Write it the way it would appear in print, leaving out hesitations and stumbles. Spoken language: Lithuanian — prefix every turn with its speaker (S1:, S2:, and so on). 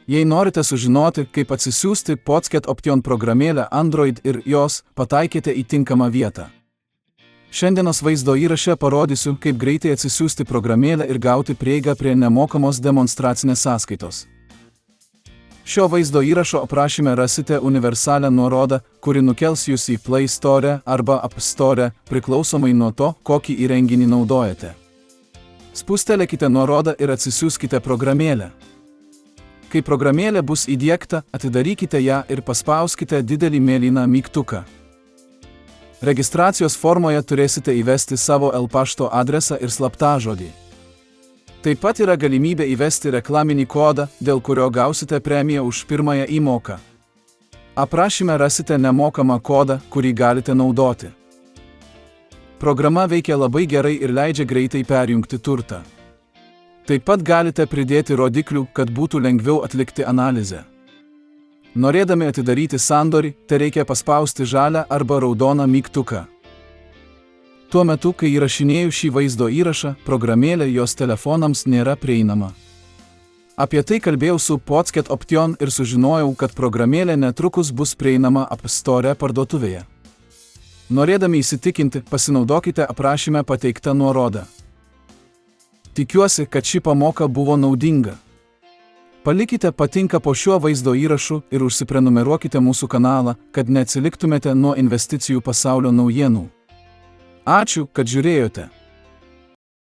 S1: Jei norite sužinoti, kaip atsisiųsti Pocket Option programėlę Android ir jos, pataikėte į tinkamą vietą. Šiandienos vaizdo įraše parodysiu, kaip greitai atsisiųsti programėlę ir gauti prieigą prie nemokamos demonstracinės sąskaitos. Šio vaizdo įrašo aprašyme rasite universalią nuorodą, kuri nukels jūs į Play Store arba App Store, priklausomai nuo to, kokį įrenginį naudojate. Spustelėkite nuorodą ir atsisiųskite programėlę. Kai programėlė bus įdiegta, atidarykite ją ir paspauskite didelį mėlyną mygtuką. Registracijos formoje turėsite įvesti savo e-pašto adresą ir slaptažodį. Taip pat yra galimybė įvesti reklaminį kodą, dėl kurio gausite premiją už pirmąją įmoką. Aprašyme rasite nemokamą kodą, kurį galite naudoti. Programa veikia labai gerai ir leidžia greitai perjungti turtą. Taip pat galite pridėti rodiklių, kad būtų lengviau atlikti analizę. Norėdami atidaryti sandorį, tereikia paspausti žalią arba raudoną mygtuką. Tuo metu, kai įrašinėju šį vaizdo įrašą, programėlė jos telefonams nėra prieinama. Apie tai kalbėjau su Pocket Option ir sužinojau, kad programėlė netrukus bus prieinama App Store parduotuvėje. Norėdami įsitikinti, pasinaudokite aprašyme pateiktą nuorodą. Tikiuosi, kad ši pamoka buvo naudinga. Palikite patinka po šiuo vaizdo įrašu ir užsiprenumeruokite mūsų kanalą, kad neatsiliktumėte nuo investicijų pasaulio naujienų. Ačiū, kad žiūrėjote.